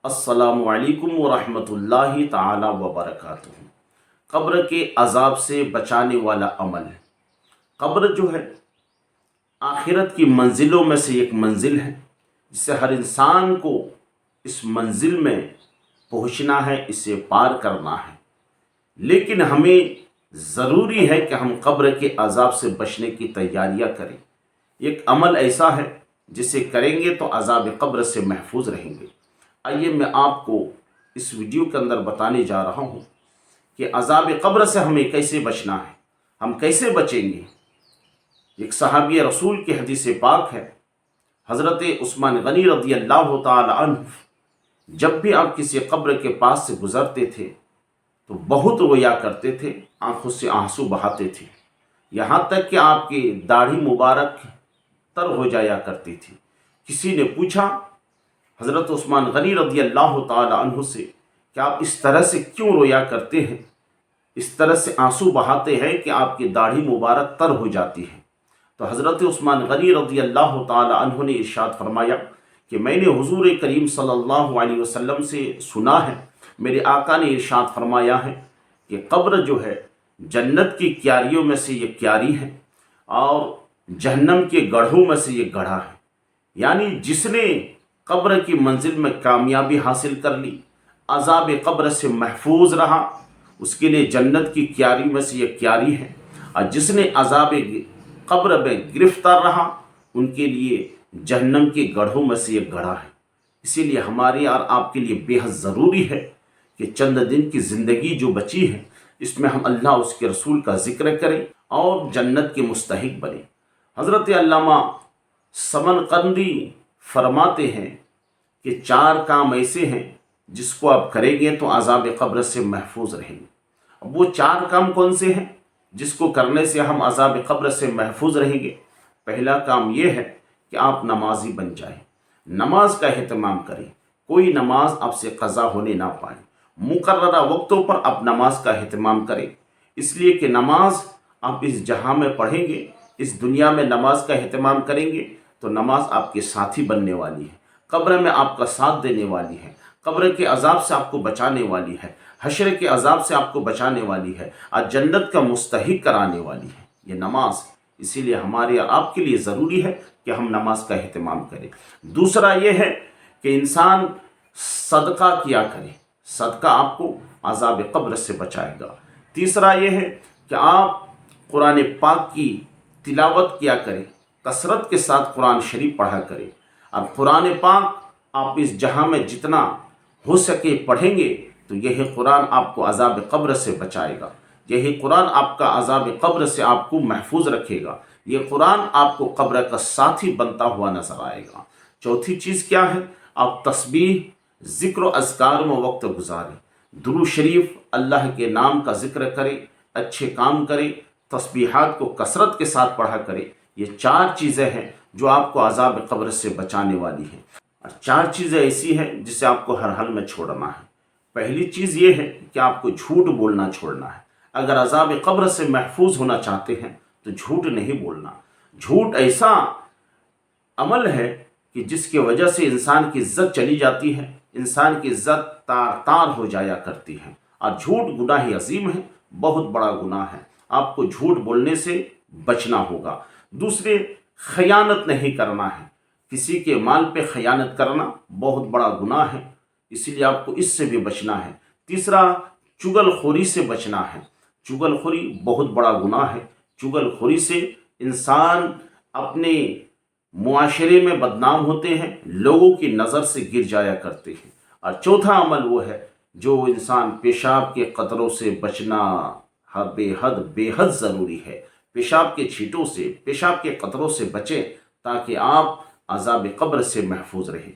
अस्सलामु अलैकुम वरहमतुल्लाहि ताला वबरकातुहू। कब्र के अज़ाब से बचाने वाला अमल। कब्र जो है आखिरत की मंजिलों में से एक मंजिल है, जिससे हर इंसान को इस मंजिल में पहुंचना है, इसे पार करना है। लेकिन हमें ज़रूरी है कि हम कब्र के अज़ाब से बचने की तैयारियां करें। एक अमल ऐसा है जिसे करेंगे तो अज़ाब कब्र से महफूज रहेंगे। आइए मैं आपको इस वीडियो के अंदर बताने जा रहा हूँ कि अज़ाब कब्र से हमें कैसे बचना है, हम कैसे बचेंगे। एक सहाबी रसूल की हदीस पाक है, हज़रत उस्मान गनी रज़ी अल्लाह ताला अन्हु जब भी आप किसी कब्र के पास से गुज़रते थे तो बहुत रोया करते थे, आंखों से आंसू बहाते थे, यहाँ तक कि आपकी दाढ़ी मुबारक तर हो जाया करती थी। किसी ने पूछा हज़रत उस्मान गनी रज़ी अल्लाह ताला अन्हु से कि आप इस तरह से क्यों रोया करते हैं, इस तरह से आंसू बहाते हैं कि आपकी दाढ़ी मुबारक तर हो जाती है। तो हज़रत उस्मान गनी रज़ी अल्लाह ताला अन्हु ने इरशाद फरमाया कि मैंने हुज़ूर करीम सल्लल्लाहु अलैहि वसल्लम से सुना है, मेरे आका ने इरशाद फरमाया है कि कब्र जो है जन्नत की क्यारियों में से ये क्यारी है और जहन्नम के गढ़ों में से ये गढ़ा है। यानी जिसने कब्र की मंजिल में कामयाबी हासिल कर ली, अज़ाब कब्र से महफूज रहा, उसके लिए जन्नत की क्यारी में से ये क्यारी है। और जिसने अज़ाब कब्र में गिरफ्तार रहा, उनके लिए जहन्नम के गढ़ों में से ये गढ़ा है। इसीलिए हमारे और आपके लिए बेहद ज़रूरी है कि चंद दिन की ज़िंदगी जो बची है, इसमें हम अल्लाह उसके रसूल का ज़िक्र करें और जन्नत के मुस्तहिक बने। हज़रत अल्लामा समरकंदी फरमाते हैं कि 4 काम ऐसे हैं जिसको आप करेंगे तो अज़ाब कब्र से महफूज रहेंगे। अब वो 4 काम कौन से हैं जिसको करने से हम अज़ाब कब्र से महफूज रहेंगे? पहला काम ये है कि आप नमाजी बन जाएं, नमाज का एहतमाम करें, कोई नमाज आपसे क़ज़ा होने ना पाए। मुकर्ररा वक्तों पर आप नमाज का एहतमाम करें, इसलिए कि नमाज आप इस जहां में पढ़ेंगे, इस दुनिया में नमाज का एहतमाम करेंगे तो नमाज आपके साथी बनने वाली है, कब्र में आपका साथ देने वाली है, कब्र के अज़ाब से आपको बचाने वाली है, हश्र के अज़ाब से आपको बचाने वाली है और जन्नत का मुस्तहिक कराने वाली है ये नमाज। इसीलिए हमारे और आपके लिए ज़रूरी है कि हम नमाज का एहतमाम करें। दूसरा ये है कि इंसान सदका किया करे, सदका आपको अज़ाब कब्र से बचाएगा। तीसरा ये है कि आप कुरान पाक की तिलावत किया करें, कसरत के साथ कुरान शरीफ पढ़ा करें। और कुरान पाक आप इस जहां में जितना हो सके पढ़ेंगे तो यही कुरान आपको अज़ाब कब्र से बचाएगा, यही कुरान आपका अज़ाब कब्र से आपको महफूज रखेगा, ये कुरान आपको कब्र का साथी बनता हुआ नजर आएगा। चौथी चीज़ क्या है? आप तस्बीह, ज़िक्र अज़कार में वक्त गुजारें, दुरूद शरीफ, अल्लाह के नाम का ज़िक्र करें, अच्छे काम करें, तस्बीहात को कसरत के साथ पढ़ा करें। ये 4 चीज़ें हैं जो आपको अज़ाब कब्र से बचाने वाली हैं। और 4 चीज़ें ऐसी हैं जिसे आपको हर हाल में छोड़ना है। पहली चीज़ ये है कि आपको झूठ बोलना छोड़ना है। अगर अज़ाब कब्र से महफूज होना चाहते हैं तो झूठ नहीं बोलना। झूठ ऐसा अमल है कि जिसकी वजह से इंसान की इज्जत चली जाती है, इंसान की इज्जत तार तार हो जाया करती है। और झूठ गुनाह अजीम है, बहुत बड़ा गुनाह है, आपको झूठ बोलने से बचना होगा। दूसरे, खयानत नहीं करना है, किसी के माल पे खयानत करना बहुत बड़ा गुनाह है, इसीलिए आपको इससे भी बचना है। तीसरा, चुगलखोरी से बचना है, चुगलखोरी बहुत बड़ा गुनाह है। चुगलखोरी से इंसान अपने मुआशरे में बदनाम होते हैं, लोगों की नज़र से गिर जाया करते हैं। और चौथा अमल वो है जो इंसान पेशाब के कतरों से बचना बेहद बेहद ज़रूरी है। पेशाब के छींटों से, पेशाब के कतरों से बचें ताकि आप अज़ाब कब्र से महफूज रहें।